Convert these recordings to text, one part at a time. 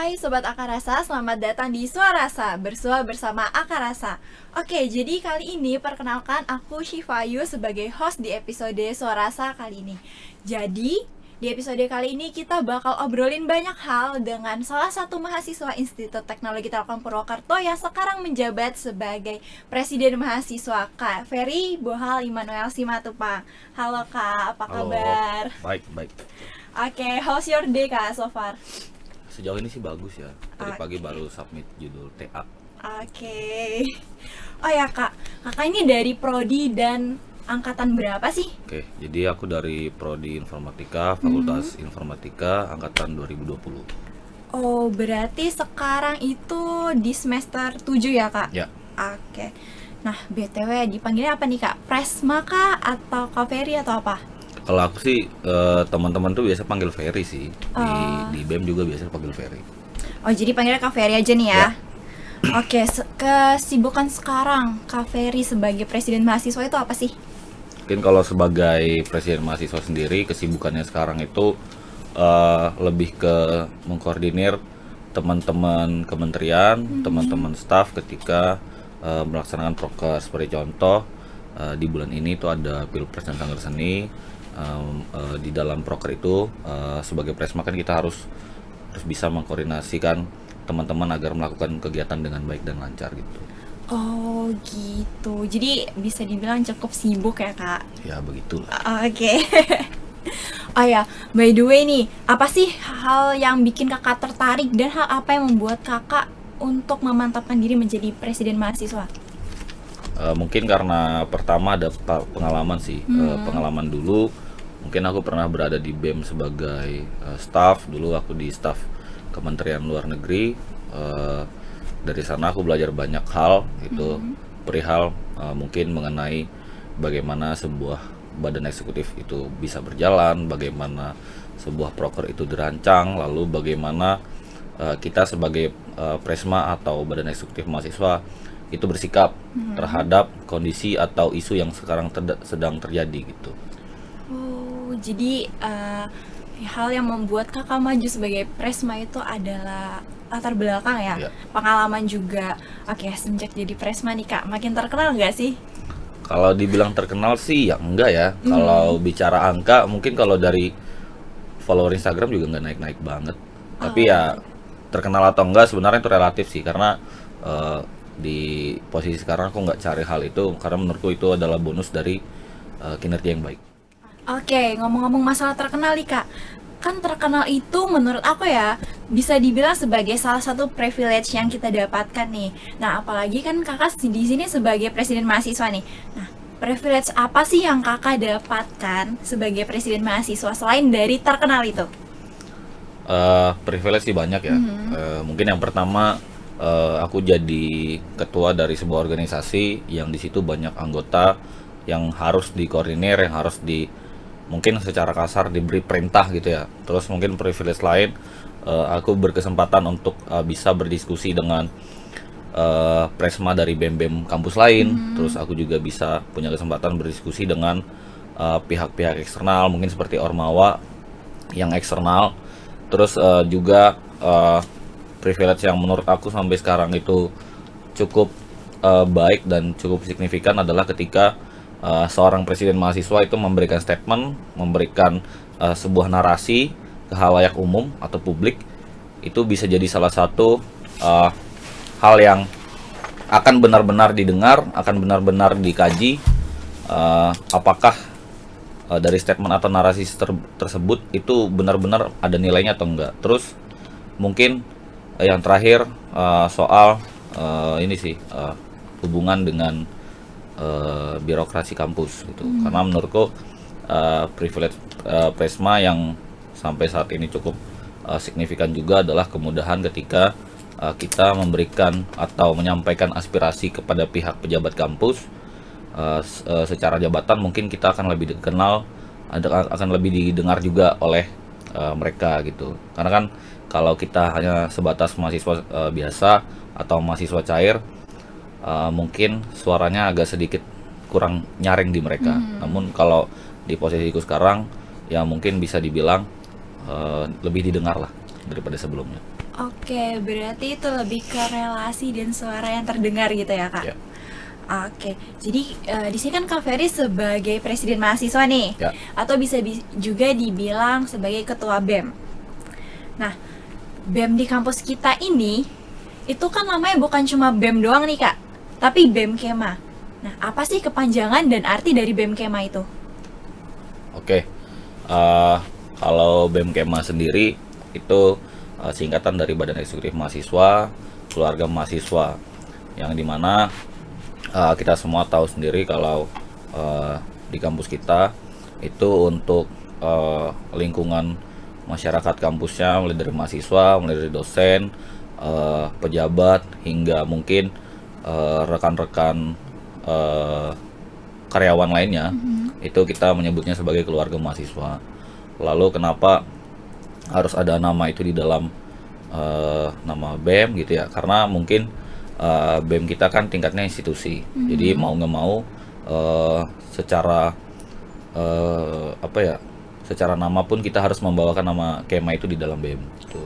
Hai Sobat Akarasa, selamat datang di Suarasa, bersua bersama Akarasa. Oke, jadi kali ini perkenalkan aku Shifayu sebagai host di episode Suarasa kali ini. Jadi, di episode kali ini kita bakal obrolin banyak hal dengan salah satu mahasiswa Institut Teknologi Telkom Purwokerto yang sekarang menjabat sebagai Presiden Mahasiswa, Kak Ferry Bohal Immanuel Simatupang. Halo Kak, apa kabar? Baik. Oke, how's your day Kak so far? Sejauh ini sih bagus ya. Tadi pagi baru submit judul TA. Oke. Oh ya Kak, kakak ini dari Prodi dan angkatan berapa sih? Oke, jadi aku dari Prodi Informatika, Fakultas Informatika, angkatan 2020. Oh, berarti sekarang itu di semester 7 ya Kak? Ya. Oke. Nah, BTW dipanggilnya apa nih Kak? Presma kah atau Kak Ferry atau apa? Kalau aku sih teman-teman tuh biasa panggil Ferry sih. Di BEM juga biasa panggil Ferry. Oh, jadi panggilnya Kak Ferry aja nih ya? Oke, kesibukan sekarang Kak Ferry sebagai Presiden Mahasiswa itu apa sih? Mungkin kalau sebagai Presiden Mahasiswa sendiri, kesibukannya sekarang itu lebih ke mengkoordinir teman-teman kementerian, teman-teman staf ketika melaksanakan proker. Seperti contoh, di bulan ini tuh ada Pilpres dan Sanggar Seni. Di dalam proker itu sebagai Presma kan kita harus bisa mengkoordinasikan teman-teman agar melakukan kegiatan dengan baik dan lancar gitu. Oh gitu, jadi bisa dibilang cukup sibuk ya Kak? Ya begitulah. Oke. Oh ya, by the way nih, apa sih hal yang bikin kakak tertarik dan hal apa yang membuat kakak untuk memantapkan diri menjadi Presiden Mahasiswa? Mungkin karena pertama ada pengalaman sih. Pengalaman dulu mungkin aku pernah berada di BEM sebagai staff. Dulu aku di staff Kementerian Luar Negeri. Dari sana aku belajar banyak hal itu perihal mungkin mengenai bagaimana sebuah badan eksekutif itu bisa berjalan, bagaimana sebuah proker itu dirancang, lalu bagaimana kita sebagai Presma atau badan eksekutif mahasiswa itu bersikap terhadap kondisi atau isu yang sekarang sedang terjadi gitu. Oh, jadi hal yang membuat kakak maju sebagai Presma itu adalah latar belakang ya? Ya. Pengalaman juga. Oke, sejak jadi Presma nih kak, makin terkenal nggak sih? Kalau dibilang terkenal sih ya enggak ya. Kalau bicara angka mungkin kalau dari follower Instagram juga nggak naik-naik banget. Tapi ya terkenal atau enggak sebenarnya itu relatif sih, karena di posisi sekarang aku nggak cari hal itu, karena menurutku itu adalah bonus dari kinerja yang baik. Oke, ngomong-ngomong masalah terkenal nih kak, kan terkenal itu menurut aku ya bisa dibilang sebagai salah satu privilege yang kita dapatkan nih. Nah, apalagi kan kakak di sini sebagai Presiden Mahasiswa nih. Nah, privilege apa sih yang kakak dapatkan sebagai Presiden Mahasiswa selain dari terkenal itu? Privilege sih banyak ya. Mungkin yang pertama, aku jadi ketua dari sebuah organisasi yang di situ banyak anggota yang harus dikoordinir, yang harus mungkin secara kasar diberi perintah gitu ya. Terus mungkin privilege lain, aku berkesempatan untuk bisa berdiskusi dengan Presma dari BEM-BEM kampus lain. Terus aku juga bisa punya kesempatan berdiskusi dengan pihak-pihak eksternal, mungkin seperti Ormawa yang eksternal. Terus juga privilege yang menurut aku sampai sekarang itu cukup baik dan cukup signifikan adalah ketika seorang presiden mahasiswa itu memberikan statement, memberikan sebuah narasi ke halayak umum atau publik, itu bisa jadi salah satu hal yang akan benar-benar didengar, akan benar-benar dikaji apakah dari statement atau narasi tersebut itu benar-benar ada nilainya atau enggak. Terus mungkin yang terakhir soal ini sih hubungan dengan birokrasi kampus gitu. Karena menurutku privilege Presma yang sampai saat ini cukup signifikan juga adalah kemudahan ketika kita memberikan atau menyampaikan aspirasi kepada pihak pejabat kampus secara jabatan. Mungkin kita akan lebih dikenal, akan lebih didengar juga oleh mereka gitu. Karena kan kalau kita hanya sebatas mahasiswa biasa atau mahasiswa cair, mungkin suaranya agak sedikit kurang nyaring di mereka. Namun kalau di posisiku sekarang, ya mungkin bisa dibilang lebih didengar lah daripada sebelumnya. Oke, berarti itu lebih ke relasi dan suara yang terdengar gitu ya, Kak? Ya. Oke, jadi di sini kan Kak Ferry sebagai presiden mahasiswa nih, Ya. atau bisa juga dibilang sebagai ketua BEM. Nah, BEM di kampus kita ini, itu kan namanya bukan cuma BEM doang nih Kak, tapi BEM Kema. Nah, apa sih kepanjangan dan arti dari BEM Kema itu? Oke. Eh, Kalau BEM Kema sendiri itu singkatan dari Badan Eksekutif Mahasiswa, Keluarga Mahasiswa, yang dimana kita semua tahu sendiri kalau di kampus kita itu untuk lingkungan masyarakat kampusnya, mulai dari mahasiswa, mulai dari dosen, pejabat, hingga mungkin rekan-rekan karyawan lainnya, itu kita menyebutnya sebagai keluarga mahasiswa. Lalu kenapa harus ada nama itu di dalam nama BEM gitu ya? Karena mungkin BEM kita kan tingkatnya institusi, jadi mau nggak mau secara apa ya? Secara nama pun kita harus membawakan nama Kema itu di dalam BEM. Gitu.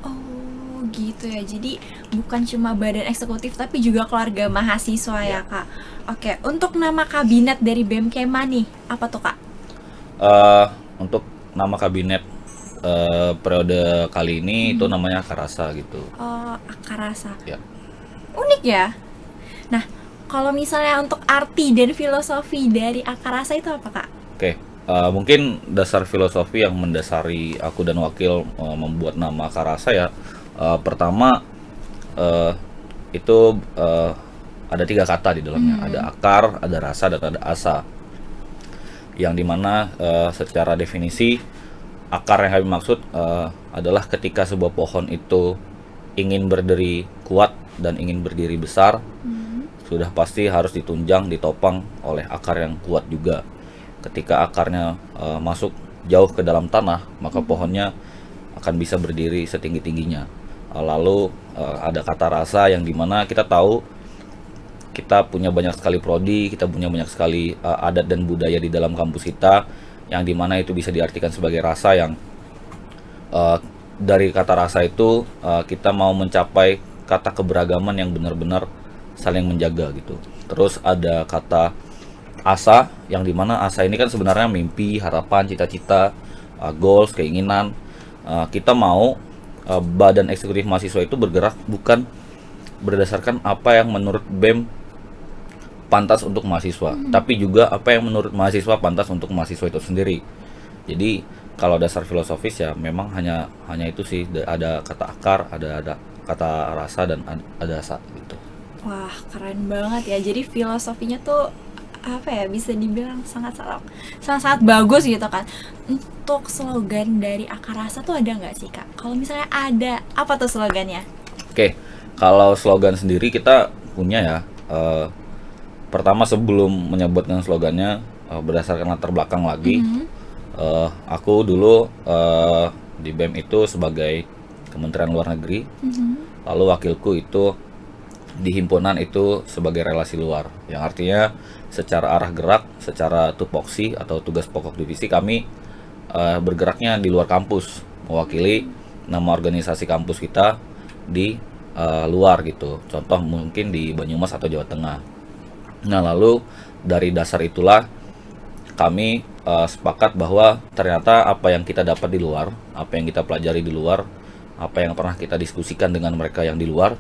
Oh, gitu ya. Jadi bukan cuma badan eksekutif tapi juga keluarga mahasiswa ya, Kak. Oke, untuk nama kabinet dari BEM Kema nih, apa tuh, Kak? Untuk nama kabinet periode kali ini itu namanya Akarasa gitu. Oh, Akarasa. Ya. Unik ya. Nah, kalau misalnya untuk arti dan filosofi dari Akarasa itu apa, Kak? Oke, mungkin dasar filosofi yang mendasari aku dan wakil membuat nama Akarasa ya. Pertama itu ada 3 kata di dalamnya. Ada akar, ada rasa, dan ada asa. Yang dimana secara definisi akar yang kami maksud adalah ketika sebuah pohon itu ingin berdiri kuat dan ingin berdiri besar, sudah pasti harus ditunjang, ditopang oleh akar yang kuat juga. Ketika akarnya masuk jauh ke dalam tanah, maka pohonnya akan bisa berdiri setinggi-tingginya. Lalu ada kata rasa yang dimana kita tahu kita punya banyak sekali prodi, kita punya banyak sekali adat dan budaya di dalam kampus kita, yang dimana itu bisa diartikan sebagai rasa yang dari kata rasa itu kita mau mencapai kata keberagaman yang benar-benar saling menjaga gitu. Terus ada kata asa, yang dimana asa ini kan sebenarnya mimpi, harapan, cita-cita, goals, keinginan. Kita mau badan eksekutif mahasiswa itu bergerak bukan berdasarkan apa yang menurut BEM pantas untuk mahasiswa, tapi juga apa yang menurut mahasiswa pantas untuk mahasiswa itu sendiri. Jadi kalau dasar filosofis ya memang hanya itu sih, ada kata akar, ada kata rasa, dan ada asa gitu. Wah, keren banget ya. Jadi filosofinya tuh apa ya, bisa dibilang sangat bagus gitu kan. Untuk slogan dari Akarasa tuh ada nggak sih, Kak? Kalau misalnya ada, apa tuh slogannya? Oke, kalau slogan sendiri kita punya ya. Pertama sebelum menyebutkan slogannya, berdasarkan latar belakang lagi, aku dulu di BEM itu sebagai Kementerian Luar Negeri, lalu wakilku itu di himpunan itu sebagai relasi luar, yang artinya secara arah gerak, secara tupoksi atau tugas pokok divisi kami bergeraknya di luar kampus, mewakili nama organisasi kampus kita di luar gitu. Contoh mungkin di Banyumas atau Jawa Tengah. Nah, lalu dari dasar itulah kami sepakat bahwa ternyata apa yang kita dapat di luar, apa yang kita pelajari di luar, apa yang pernah kita diskusikan dengan mereka yang di luar,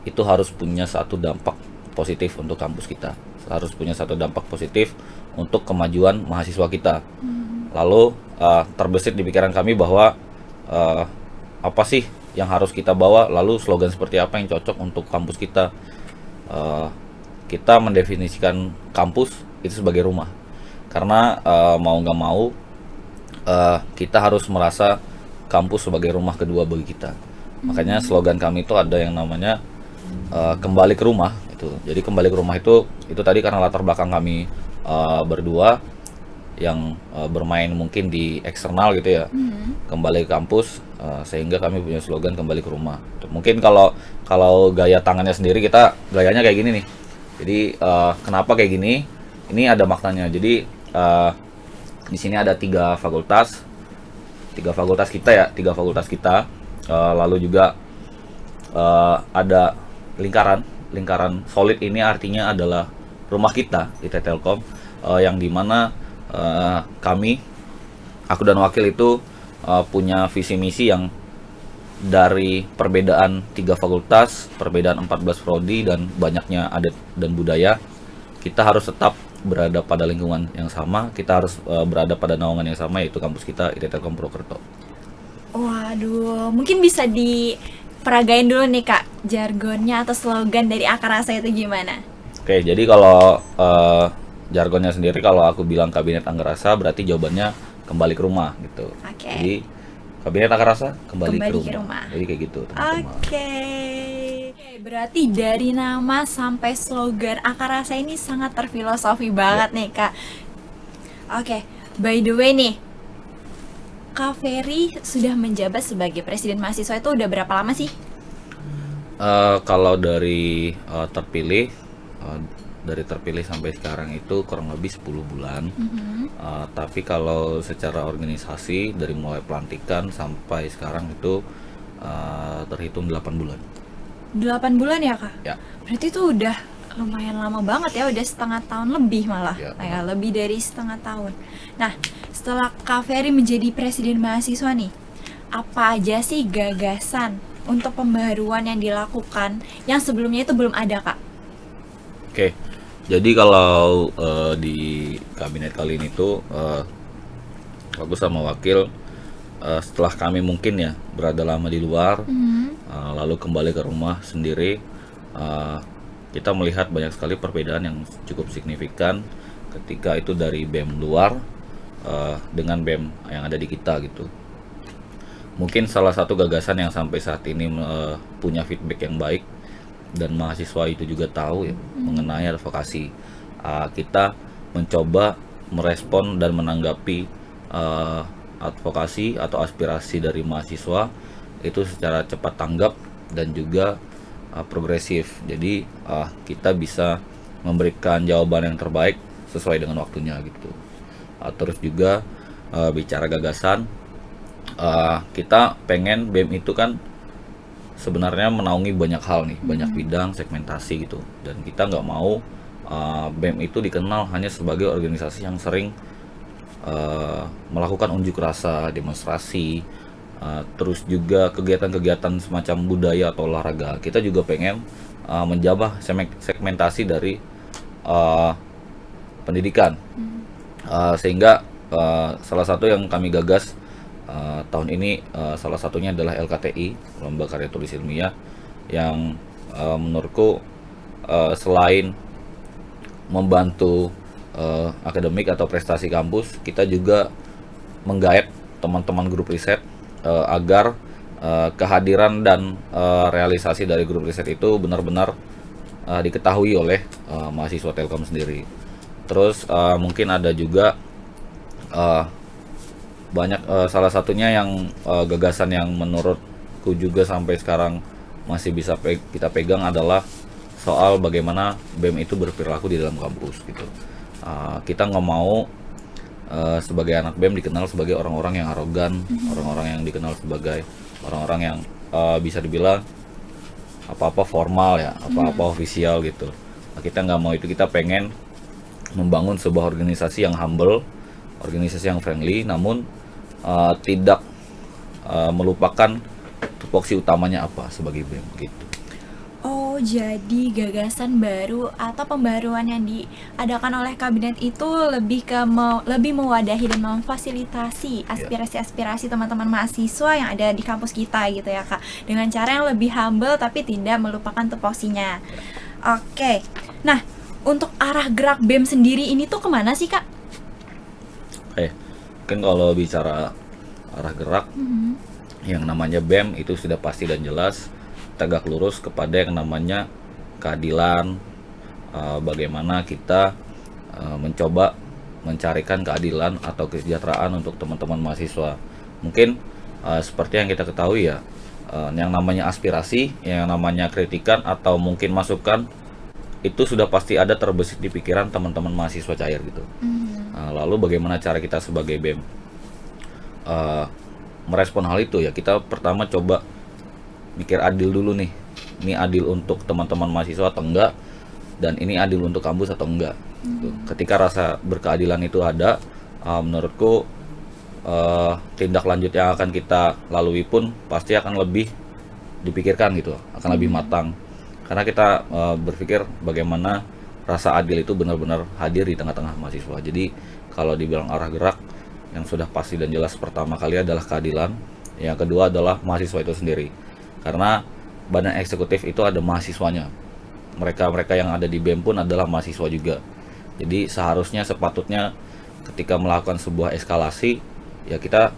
itu harus punya satu dampak positif untuk kampus kita, harus punya satu dampak positif untuk kemajuan mahasiswa kita. Lalu terbesit di pikiran kami bahwa apa sih yang harus kita bawa, lalu slogan seperti apa yang cocok untuk kampus kita. Kita mendefinisikan kampus itu sebagai rumah, karena mau nggak mau kita harus merasa kampus sebagai rumah kedua bagi kita. Makanya slogan kami itu ada yang namanya kembali ke rumah itu. Jadi kembali ke rumah itu tadi karena latar belakang kami berdua yang bermain mungkin di eksternal gitu ya, kembali ke kampus, sehingga kami punya slogan kembali ke rumah. Mungkin kalau gaya tangannya sendiri, kita gayanya kayak gini nih. Jadi kenapa kayak gini? Ini ada maknanya. Jadi di sini ada tiga fakultas kita ya, tiga fakultas kita. Lalu juga ada lingkaran solid, ini artinya adalah rumah kita IT Telkom, yang dimana aku dan wakil itu punya visi misi yang dari perbedaan 3 fakultas, perbedaan 14 prodi, dan banyaknya adat dan budaya, kita harus tetap berada pada lingkungan yang sama, kita harus berada pada naungan yang sama, yaitu kampus kita IT Telkom Purwokerto. Waduh, mungkin bisa diperagain dulu nih Kak, jargonnya atau slogan dari Akarasa itu gimana? Oke, jadi kalau jargonnya sendiri, kalau aku bilang Kabinet Akarasa, berarti jawabannya kembali ke rumah gitu. Oke. Jadi Kabinet Akarasa kembali ke Kembali ke rumah. rumah. Jadi kayak gitu, teman-teman. Oke, berarti dari nama sampai slogan Akarasa ini sangat terfilosofi banget nih Kak. Oke, by the way nih, Kak Ferry sudah menjabat sebagai Presiden Mahasiswa itu udah berapa lama sih? Kalau dari terpilih sampai sekarang itu kurang lebih 10 bulan. Tapi kalau secara organisasi dari mulai pelantikan sampai sekarang itu terhitung 8 bulan. 8 bulan ya Kak? Ya. Berarti itu udah lumayan lama banget ya, udah setengah tahun lebih malah. Ya, Ya, lebih dari setengah tahun. Nah, setelah Kak Ferry menjadi Presiden Mahasiswa nih, apa aja sih gagasan untuk pembaruan yang dilakukan yang sebelumnya itu belum ada Kak? Oke, jadi kalau di kabinet kali ini tuh aku sama wakil, setelah kami mungkin ya berada lama di luar, lalu kembali ke rumah sendiri, kita melihat banyak sekali perbedaan yang cukup signifikan ketika itu dari BEM luar dengan BEM yang ada di kita gitu. Mungkin salah satu gagasan yang sampai saat ini punya feedback yang baik dan mahasiswa itu juga tahu ya mengenai advokasi. Kita mencoba merespon dan menanggapi advokasi atau aspirasi dari mahasiswa itu secara cepat tanggap dan juga progresif. Jadi kita bisa memberikan jawaban yang terbaik sesuai dengan waktunya gitu. Terus juga bicara gagasan, kita pengen BEM itu kan sebenarnya menaungi banyak hal nih, banyak bidang segmentasi gitu, dan kita nggak mau BEM itu dikenal hanya sebagai organisasi yang sering melakukan unjuk rasa, demonstrasi, terus juga kegiatan-kegiatan semacam budaya atau olahraga. Kita juga pengen menjabah segmentasi dari pendidikan, sehingga salah satu yang kami gagas tahun ini, salah satunya adalah LKTI, lomba karya tulis ilmiah, yang menurutku selain membantu akademik atau prestasi kampus, kita juga menggaet teman-teman grup riset agar kehadiran dan realisasi dari grup riset itu benar-benar diketahui oleh mahasiswa Telkom sendiri. Terus mungkin ada juga banyak, salah satunya yang gagasan yang menurutku juga sampai sekarang masih bisa kita pegang adalah soal bagaimana BEM itu berperilaku di dalam kampus gitu. Kita nggak mau sebagai anak BEM dikenal sebagai orang-orang yang arogan, orang-orang yang dikenal sebagai orang-orang yang bisa dibilang apa-apa formal ya, apa-apa ofisial gitu. Kita nggak mau itu. Kita pengen membangun sebuah organisasi yang humble, organisasi yang friendly, namun tidak melupakan tupoksi utamanya apa sebagai BEM gitu. Oh, jadi gagasan baru atau pembaruan yang diadakan oleh kabinet itu lebih ke lebih mewadahi dan memfasilitasi aspirasi-aspirasi teman-teman mahasiswa yang ada di kampus kita gitu ya Kak, dengan cara yang lebih humble tapi tidak melupakan tupoksinya. Oke, nah untuk arah gerak BEM sendiri ini tuh kemana sih Kak? Mungkin kalau bicara arah gerak, yang namanya BEM itu sudah pasti dan jelas tegak lurus kepada yang namanya keadilan. Bagaimana kita mencoba mencarikan keadilan atau kesejahteraan untuk teman-teman mahasiswa. Mungkin seperti yang kita ketahui ya, yang namanya aspirasi, yang namanya kritikan atau mungkin masukan itu sudah pasti ada terbesit di pikiran teman-teman mahasiswa cair gitu. Lalu bagaimana cara kita sebagai BEM merespon hal itu ya? Kita pertama coba mikir adil dulu nih. Ini adil untuk teman-teman mahasiswa atau enggak, dan ini adil untuk kampus atau enggak. Gitu. Ketika rasa berkeadilan itu ada, menurutku tindak lanjut yang akan kita lalui pun pasti akan lebih dipikirkan gitu, akan lebih matang. Karena kita berpikir bagaimana rasa adil itu benar-benar hadir di tengah-tengah mahasiswa. Jadi kalau dibilang arah gerak, yang sudah pasti dan jelas pertama kali adalah keadilan. Yang kedua adalah mahasiswa itu sendiri. Karena badan eksekutif itu ada mahasiswanya. Mereka-mereka yang ada di BEM pun adalah mahasiswa juga. Jadi seharusnya, sepatutnya ketika melakukan sebuah eskalasi, ya kita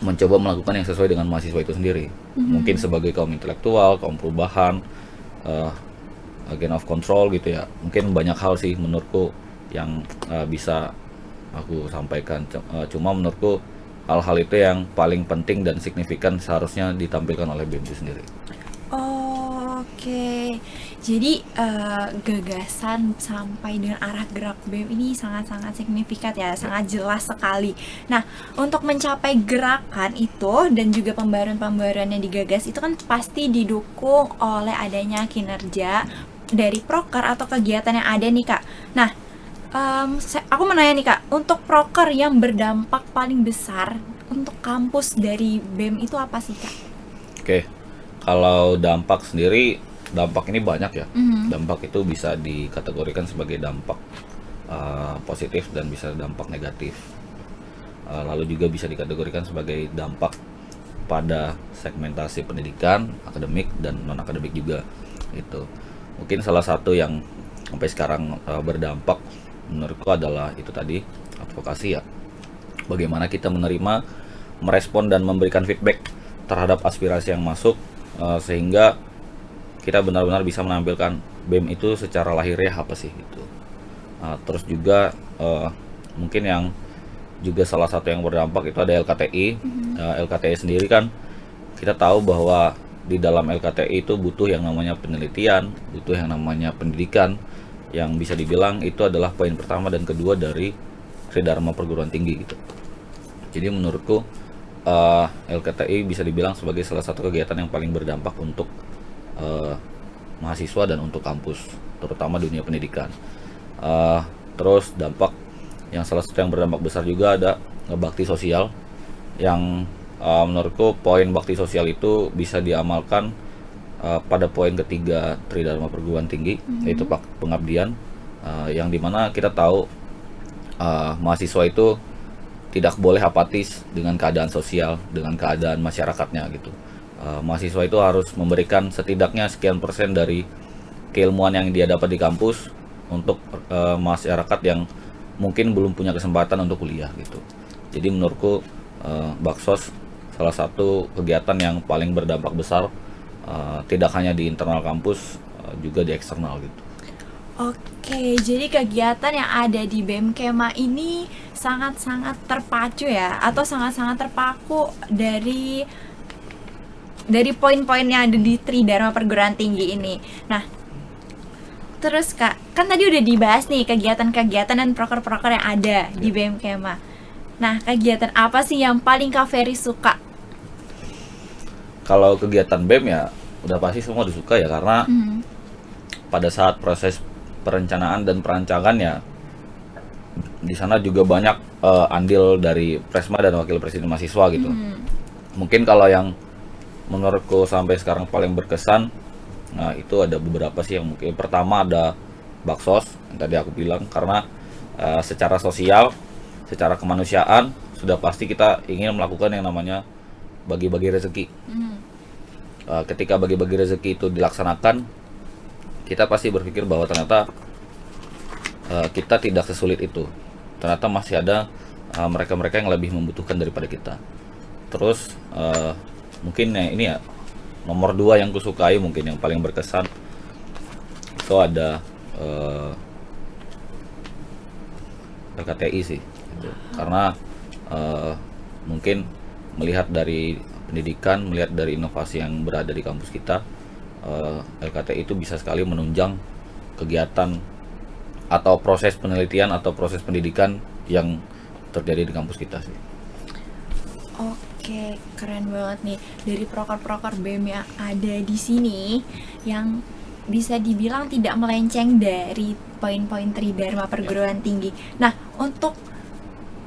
mencoba melakukan yang sesuai dengan mahasiswa itu sendiri. Mungkin sebagai kaum intelektual, kaum perubahan, agent of control gitu ya. Mungkin banyak hal sih menurutku yang bisa aku sampaikan. Cuma menurutku hal-hal itu yang paling penting dan signifikan seharusnya ditampilkan oleh BEM itu sendiri. Oke, jadi gagasan sampai dengan arah gerak BEM ini sangat-sangat signifikan ya, sangat jelas sekali. Nah, untuk mencapai gerakan itu dan juga pembaruan-pembaruan yang digagas itu kan pasti didukung oleh adanya kinerja dari proker atau kegiatan yang ada nih Kak. Nah, aku mau nanya nih Kak, untuk proker yang berdampak paling besar untuk kampus dari BEM itu apa sih Kak? Oke, kalau dampak sendiri, dampak ini banyak ya. Dampak itu bisa dikategorikan sebagai dampak positif dan bisa dampak negatif. Lalu juga bisa dikategorikan sebagai dampak pada segmentasi pendidikan, akademik dan non akademik juga. Itu mungkin salah satu yang sampai sekarang berdampak menurutku adalah itu tadi, advokasi ya. Bagaimana kita menerima, merespon dan memberikan feedback terhadap aspirasi yang masuk, sehingga kita benar-benar bisa menampilkan BEM itu secara lahirnya apa sih gitu. Terus juga mungkin yang juga salah satu yang berdampak itu ada LKTI. LKTI sendiri kan kita tahu bahwa di dalam LKTI itu butuh yang namanya penelitian, butuh yang namanya pendidikan, yang bisa dibilang itu adalah poin pertama dan kedua dari Tridharma perguruan tinggi gitu. Jadi menurutku LKTI bisa dibilang sebagai salah satu kegiatan yang paling berdampak untuk mahasiswa dan untuk kampus, terutama dunia pendidikan. Terus dampak yang salah satu yang berdampak besar juga ada bakti sosial, yang menurutku poin bakti sosial itu bisa diamalkan pada poin ketiga Tridharma perguruan tinggi, yaitu pengabdian, yang dimana kita tahu mahasiswa itu tidak boleh apatis dengan keadaan sosial, dengan keadaan masyarakatnya gitu. Mahasiswa itu harus memberikan setidaknya sekian persen dari keilmuan yang dia dapat di kampus untuk masyarakat yang mungkin belum punya kesempatan untuk kuliah gitu. Jadi menurutku Baksos salah satu kegiatan yang paling berdampak besar, tidak hanya di internal kampus, juga di eksternal gitu. Oke, jadi kegiatan yang ada di BEM Kema ini sangat-sangat terpacu ya, atau sangat-sangat terpaku dari poin-poin yang ada di Tridharma perguruan tinggi ini. Nah, terus Kak, kan tadi udah dibahas nih kegiatan-kegiatan dan proker-proker yang ada di BEM Kema. Nah, kegiatan apa sih yang paling Kak Ferry suka? Kalau kegiatan BEM ya udah pasti semua disuka ya, karena pada saat proses perencanaan dan perancangan ya di sana juga banyak andil dari Presma dan Wakil Presiden mahasiswa gitu. Mungkin kalau yang menurutku sampai sekarang paling berkesan, nah itu ada beberapa sih. Yang mungkin pertama ada Baksos yang tadi aku bilang, karena secara sosial, secara kemanusiaan sudah pasti kita ingin melakukan yang namanya bagi-bagi rezeki. Ketika bagi-bagi rezeki itu dilaksanakan, kita pasti berpikir bahwa ternyata kita tidak sesulit itu. Ternyata masih ada mereka-mereka yang lebih membutuhkan daripada kita. Terus mungkin ini ya nomor 2 yang kusukai, mungkin yang paling berkesan itu ada LKTI sih gitu. Karena mungkin melihat dari pendidikan, melihat dari inovasi yang berada di kampus kita, LKTI itu bisa sekali menunjang kegiatan atau proses penelitian atau proses pendidikan yang terjadi di kampus kita sih. Oke, keren banget nih. Dari proker-proker BEM yang ada di sini, yang bisa dibilang tidak melenceng dari poin-poin Tridharma perguruan tinggi. Nah, untuk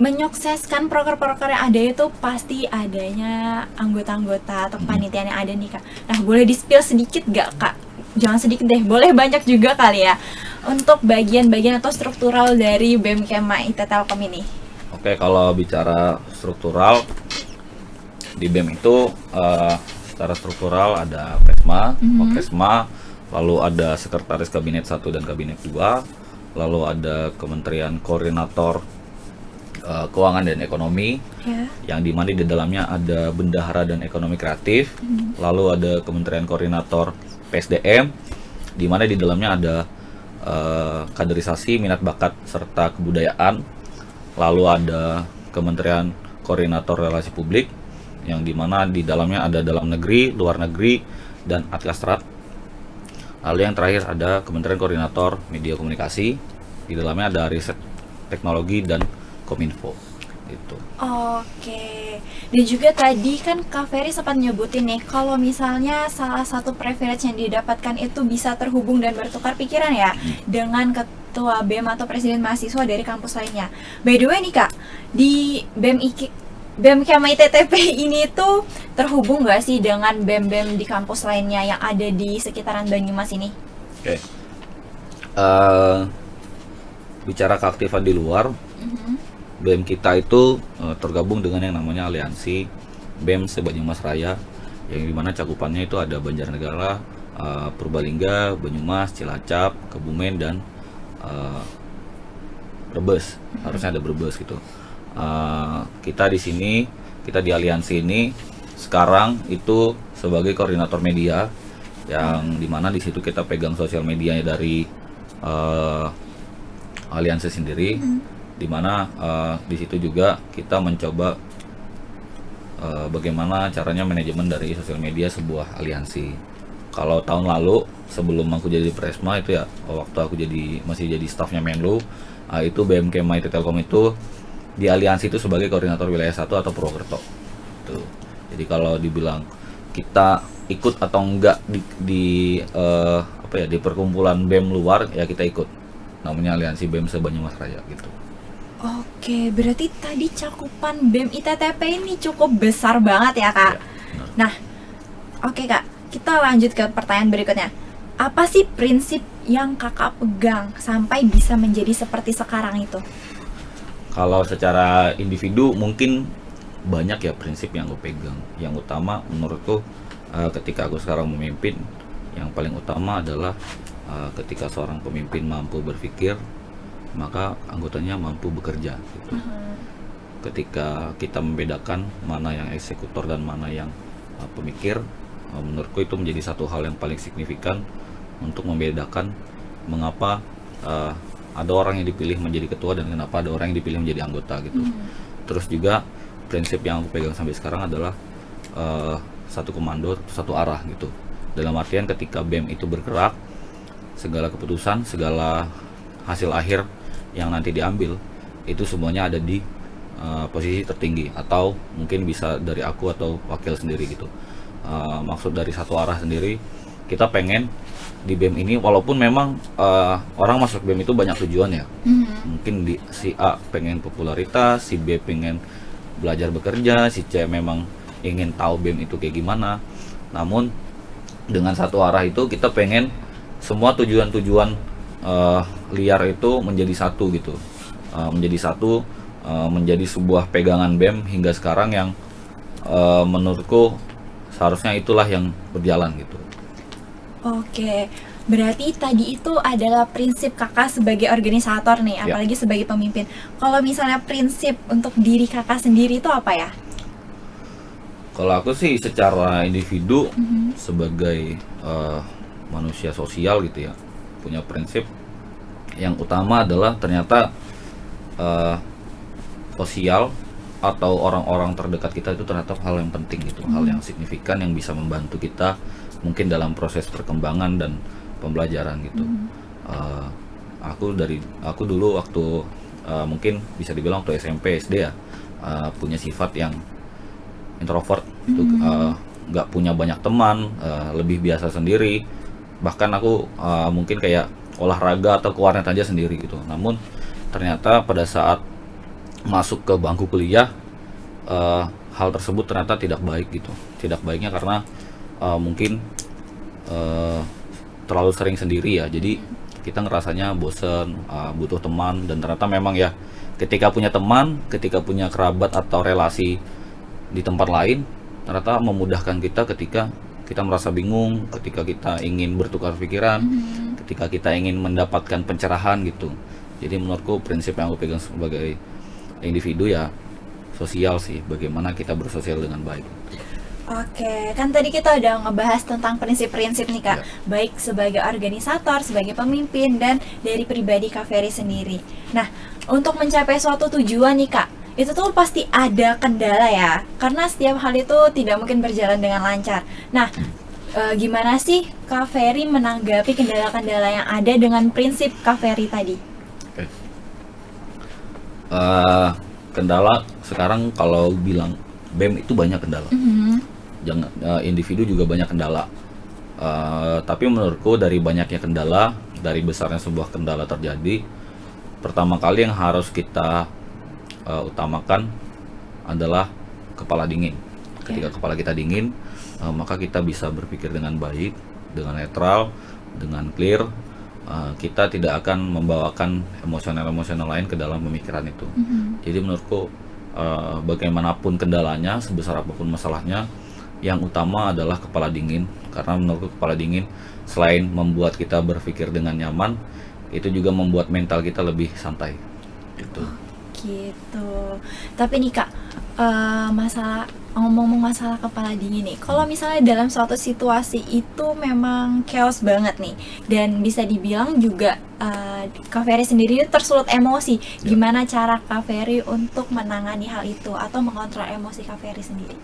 menyukseskan proker-proker yang ada itu pasti adanya anggota-anggota atau kepanitiaan yang ada nih Kak. Nah, boleh di-spill sedikit gak Kak? Jangan sedikit deh, boleh banyak juga kali ya. Untuk bagian-bagian atau struktural dari BEM Kema IT Telkom ini. Oke, kalau bicara struktural di BEM itu secara struktural ada Presma, Okesma, lalu ada Sekretaris Kabinet 1 dan Kabinet 2, lalu ada Kementerian Koordinator Keuangan dan Ekonomi, Ya. yang dimana di dalamnya ada Bendahara dan Ekonomi Kreatif, lalu ada Kementerian Koordinator PSDM, di mana di dalamnya ada kaderisasi, minat bakat serta kebudayaan, lalu ada Kementerian Koordinator Relasi Publik, yang dimana di dalamnya ada dalam negeri, luar negeri, dan Atlasstrat. Lalu yang terakhir ada Kementerian Koordinator Media Komunikasi, di dalamnya ada Riset Teknologi dan Kominfo gitu. Oke. Dan juga tadi kan Kak Ferry sempat nyebutin nih kalau misalnya salah satu privilege yang didapatkan itu bisa terhubung dan bertukar pikiran ya dengan ketua BEM atau presiden mahasiswa dari kampus lainnya. By the way nih Kak, di BEM Kema ITTP ini tuh terhubung nggak sih dengan BEM-BEM di kampus lainnya yang ada di sekitaran Banyumas ini? Oke. Bicara keaktifan di luar, BEM kita itu tergabung dengan yang namanya aliansi BEM se-Banyumas Raya, yang dimana cakupannya itu ada Banjarnegara, Purbalingga, Banyumas, Cilacap, Kebumen, dan Brebes. Harusnya ada Brebes gitu. Kita di sini, kita di aliansi ini sekarang itu sebagai koordinator media, yang dimana di situ kita pegang sosial medianya dari aliansi sendiri, dimana di situ juga kita mencoba bagaimana caranya manajemen dari sosial media sebuah aliansi. Kalau tahun lalu sebelum aku jadi Presma itu ya, waktu aku masih jadi stafnya Menlu, itu BEM Kema IT Telkom itu di aliansi itu sebagai koordinator wilayah 1 atau Purwokerto. Tuh. Jadi kalau dibilang kita ikut atau enggak di perkumpulan BEM luar, ya kita ikut. Namanya aliansi BEM se-Banyumas Raya gitu. Oke, berarti tadi cakupan BEM ITTP ini cukup besar banget ya Kak. Ya, benar. Nah, oke Kak, kita lanjut ke pertanyaan berikutnya. Apa sih prinsip yang Kakak pegang sampai bisa menjadi seperti sekarang itu? Kalau secara individu mungkin banyak ya prinsip yang gue pegang. Yang utama menurutku ketika aku sekarang memimpin, yang paling utama adalah ketika seorang pemimpin mampu berpikir, maka anggotanya mampu bekerja gitu. Ketika kita membedakan mana yang eksekutor dan mana yang pemikir, menurutku itu menjadi satu hal yang paling signifikan untuk membedakan mengapa ada orang yang dipilih menjadi ketua dan kenapa ada orang yang dipilih menjadi anggota gitu. Terus juga prinsip yang aku pegang sampai sekarang adalah satu komando, satu arah gitu. Dalam artian ketika BEM itu bergerak, segala keputusan, segala hasil akhir yang nanti diambil itu semuanya ada di posisi tertinggi, atau mungkin bisa dari aku atau wakil sendiri gitu. Maksud dari satu arah sendiri, kita pengen di BEM ini, walaupun memang orang masuk BEM itu banyak tujuan ya. Mungkin si A pengen popularitas, si B pengen belajar bekerja, si C memang ingin tahu BEM itu kayak gimana. Namun dengan satu arah itu kita pengen semua tujuan-tujuan liar itu menjadi satu gitu, menjadi sebuah pegangan BEM hingga sekarang yang menurutku seharusnya itulah yang berjalan gitu. Oke, berarti tadi itu adalah prinsip Kakak sebagai organisator nih, apalagi sebagai pemimpin. Kalau misalnya prinsip untuk diri Kakak sendiri itu apa ya? Kalau aku sih secara individu sebagai manusia sosial gitu ya, punya prinsip yang utama adalah ternyata sosial atau orang-orang terdekat kita itu ternyata hal yang penting gitu, hal yang signifikan yang bisa membantu kita mungkin dalam proses perkembangan dan pembelajaran gitu. Aku dulu waktu mungkin bisa dibilang waktu SMP SD ya, punya sifat yang introvert, itu nggak punya banyak teman, lebih biasa sendiri. Bahkan aku mungkin kayak olahraga atau ke warnet aja sendiri gitu. Namun ternyata pada saat masuk ke bangku kuliah, hal tersebut ternyata tidak baik gitu. Tidak baiknya karena mungkin terlalu sering sendiri ya. Jadi kita ngerasanya bosen, butuh teman, dan ternyata memang ya ketika punya teman, ketika punya kerabat atau relasi di tempat lain, ternyata memudahkan kita ketika kita merasa bingung, ketika kita ingin bertukar pikiran, ketika kita ingin mendapatkan pencerahan gitu. Jadi menurutku prinsip yang aku pegang sebagai individu ya sosial sih, bagaimana kita bersosial dengan baik. Oke, kan tadi kita udah ngebahas tentang prinsip-prinsip nih Kak, Ya. baik sebagai organisator, sebagai pemimpin, dan dari pribadi Kak Ferry sendiri. Nah, untuk mencapai suatu tujuan nih Kak, itu tuh pasti ada kendala ya, karena setiap hal itu tidak mungkin berjalan dengan lancar. Nah, gimana sih Kak Ferry menanggapi kendala-kendala yang ada dengan prinsip Kak Ferry tadi? Oke. Kendala sekarang kalau bilang BEM itu banyak kendala. Jangan individu juga banyak kendala. Tapi menurutku dari banyaknya kendala, dari besarnya sebuah kendala terjadi, pertama kali yang harus kita utamakan adalah kepala dingin. Ketika kepala kita dingin, maka kita bisa berpikir dengan baik, dengan netral, dengan clear. Kita tidak akan membawakan emosional-emosional lain ke dalam pemikiran itu. Jadi menurutku bagaimanapun kendalanya, sebesar apapun masalahnya, yang utama adalah kepala dingin. Karena menurutku kepala dingin selain membuat kita berpikir dengan nyaman, itu juga membuat mental kita lebih santai gitu. Gitu. Tapi nih Kak, masalah ngomong masalah kepala dingin nih. Kalau misalnya dalam suatu situasi itu memang chaos banget nih, dan bisa dibilang juga Kak Ferry sendiri tersulut emosi. Gimana cara Kak Ferry untuk menangani hal itu atau mengontrol emosi Kak Ferry sendiri?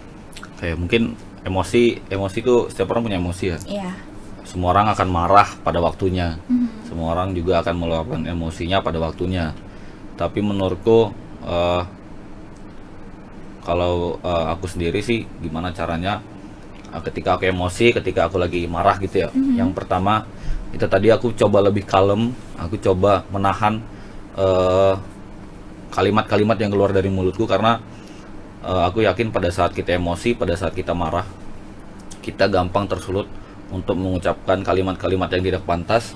Kayak mungkin emosi itu setiap orang punya emosi ya. Iya. Semua orang akan marah pada waktunya. Semua orang juga akan meluapkan emosinya pada waktunya. Tapi menurutku kalau aku sendiri sih gimana caranya ketika aku emosi, ketika aku lagi marah gitu ya. Yang pertama itu tadi aku coba lebih kalem, aku coba menahan kalimat-kalimat yang keluar dari mulutku, karena aku yakin pada saat kita emosi, pada saat kita marah, kita gampang tersulut untuk mengucapkan kalimat-kalimat yang tidak pantas,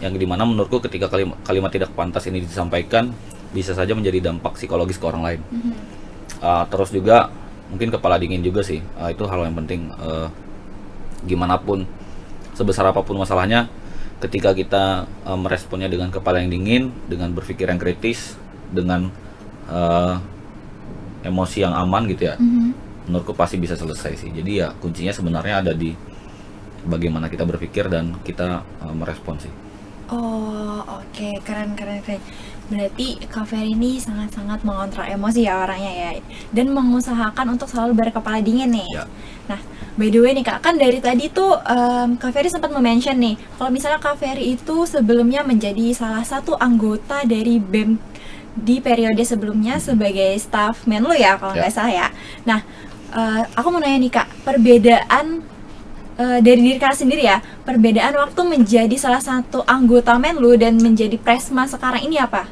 yang dimana menurutku ketika kalimat tidak pantas ini disampaikan bisa saja menjadi dampak psikologis ke orang lain. Terus juga mungkin kepala dingin juga sih, itu hal yang penting. Gimana pun, sebesar apapun masalahnya, ketika kita meresponnya dengan kepala yang dingin, dengan berpikir yang kritis, dengan emosi yang aman gitu ya, menurutku pasti bisa selesai sih. Jadi ya kuncinya sebenarnya ada di bagaimana kita berpikir dan kita merespon sih. Oh, oke, keren. Berarti Kak Ferry ini sangat-sangat mengontrol emosi ya orangnya ya, dan mengusahakan untuk selalu berkepala dingin nih. Ya. Nah, by the way nih Kak, kan dari tadi tuh Kak Ferry sempat mention nih, kalau misalnya Kak Ferry itu sebelumnya menjadi salah satu anggota dari BEM di periode sebelumnya sebagai staff Menlu ya, kalau nggak salah ya. Nah, aku mau nanya nih Kak, perbedaan dari diri Kak sendiri ya, perbedaan waktu menjadi salah satu anggota Menlu dan menjadi Presma sekarang ini apa?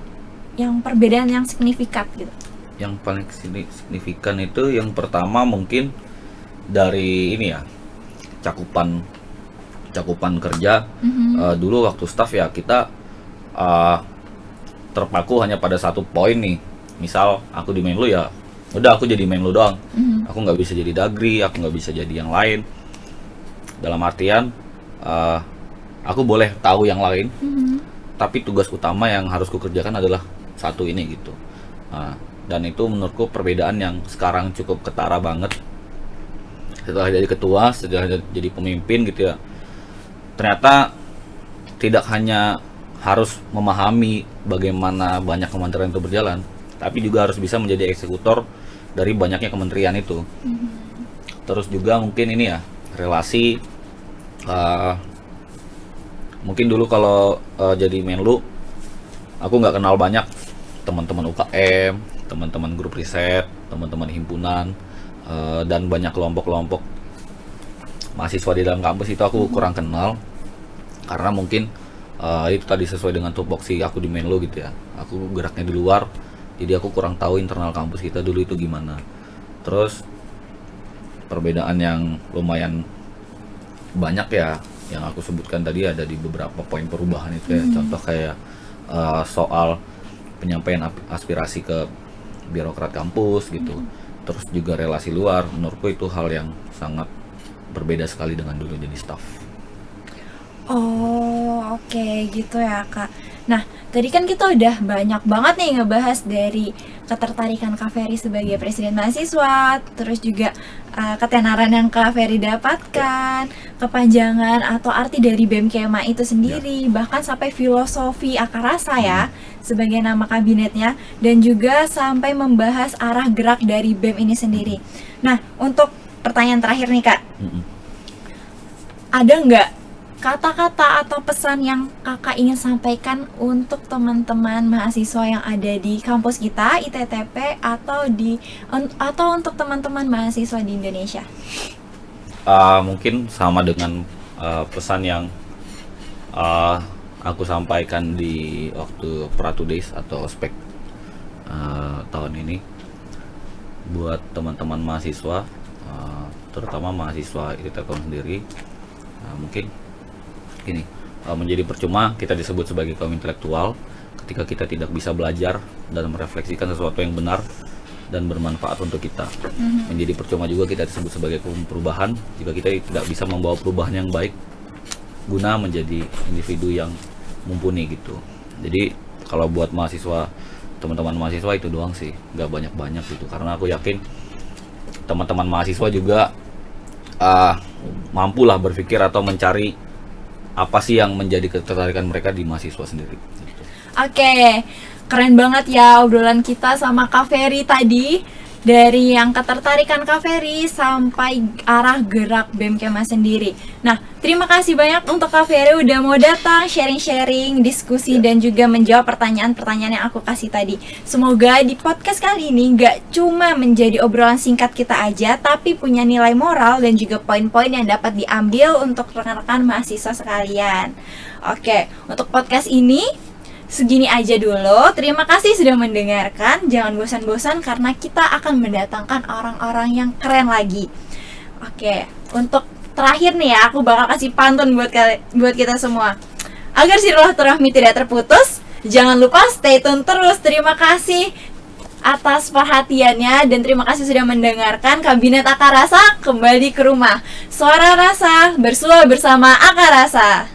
Yang perbedaan yang signifikan gitu. Yang paling signifikan itu yang pertama mungkin dari ini ya, cakupan kerja. Dulu waktu staff ya kita terpaku hanya pada satu poin nih. Misal aku di Menlu ya, udah aku jadi Menlu doang. Aku nggak bisa jadi Dagri, aku nggak bisa jadi yang lain. Dalam artian aku boleh tahu yang lain, tapi tugas utama yang harus kukerjakan adalah satu ini gitu. Dan itu menurutku perbedaan yang sekarang cukup ketara banget. Setelah jadi ketua, setelah jadi pemimpin gitu ya, ternyata tidak hanya harus memahami bagaimana banyak kementerian itu berjalan, tapi juga harus bisa menjadi eksekutor dari banyaknya kementerian itu. Terus juga mungkin ini ya, relasi. Mungkin dulu kalau jadi Menlu, aku nggak kenal banyak teman-teman UKM, teman-teman grup riset, teman-teman himpunan, dan banyak kelompok-kelompok mahasiswa di dalam kampus itu aku kurang kenal, karena mungkin itu tadi sesuai dengan tupoksi aku di Menlo gitu ya, aku geraknya di luar, jadi aku kurang tahu internal kampus kita dulu itu gimana. Terus perbedaan yang lumayan banyak ya yang aku sebutkan tadi ada di beberapa poin perubahan itu ya. Contoh kayak soal penyampaian aspirasi ke birokrat kampus gitu. Terus juga relasi luar, menurutku itu hal yang sangat berbeda sekali dengan dulu jadi staff. Oh, oke gitu ya, Kak. Nah, tadi kan kita udah banyak banget nih ngebahas dari ketertarikan Kak Ferry sebagai presiden mahasiswa, terus juga ketenaran yang Kak Ferry dapatkan, kepanjangan atau arti dari BEM Kema itu sendiri, bahkan sampai filosofi akar rasa ya sebagai nama kabinetnya, dan juga sampai membahas arah gerak dari BEM ini sendiri. Nah, untuk pertanyaan terakhir nih, Kak. Ada nggak kata-kata atau pesan yang kakak ingin sampaikan untuk teman-teman mahasiswa yang ada di kampus kita ITTP atau untuk teman-teman mahasiswa di Indonesia? Mungkin sama dengan pesan yang aku sampaikan di waktu Pratu Days atau ospek tahun ini buat teman-teman mahasiswa, terutama mahasiswa ITTP sendiri. Mungkin ini menjadi percuma kita disebut sebagai kaum intelektual ketika kita tidak bisa belajar dan merefleksikan sesuatu yang benar dan bermanfaat untuk kita. Menjadi percuma juga kita disebut sebagai kaum perubahan jika kita tidak bisa membawa perubahan yang baik guna menjadi individu yang mumpuni gitu. Jadi kalau buat mahasiswa, teman-teman mahasiswa itu doang sih, nggak banyak-banyak gitu, karena aku yakin teman-teman mahasiswa juga mampulah berpikir atau mencari apa sih yang menjadi ketertarikan mereka di mahasiswa sendiri gitu. Oke, keren banget ya obrolan kita sama Kak Ferry tadi. Dari yang ketertarikan Kak Ferry sampai arah gerak BEM Kema sendiri. Nah, terima kasih banyak untuk Kak Ferry udah mau datang, sharing-sharing, diskusi, dan juga menjawab pertanyaan-pertanyaan yang aku kasih tadi. Semoga di podcast kali ini gak cuma menjadi obrolan singkat kita aja, tapi punya nilai moral dan juga poin-poin yang dapat diambil untuk rekan-rekan mahasiswa sekalian. Oke, untuk podcast ini segini aja dulu. Terima kasih sudah mendengarkan. Jangan bosan-bosan karena kita akan mendatangkan orang-orang yang keren lagi. Oke, untuk terakhir nih ya, aku bakal kasih pantun buat kita semua. Agar silaturahmi tidak terputus, jangan lupa stay tune terus. Terima kasih atas perhatiannya dan terima kasih sudah mendengarkan Kabinet Akar Rasa kembali ke rumah. Suara Rasa bersua bersama Akar Rasa.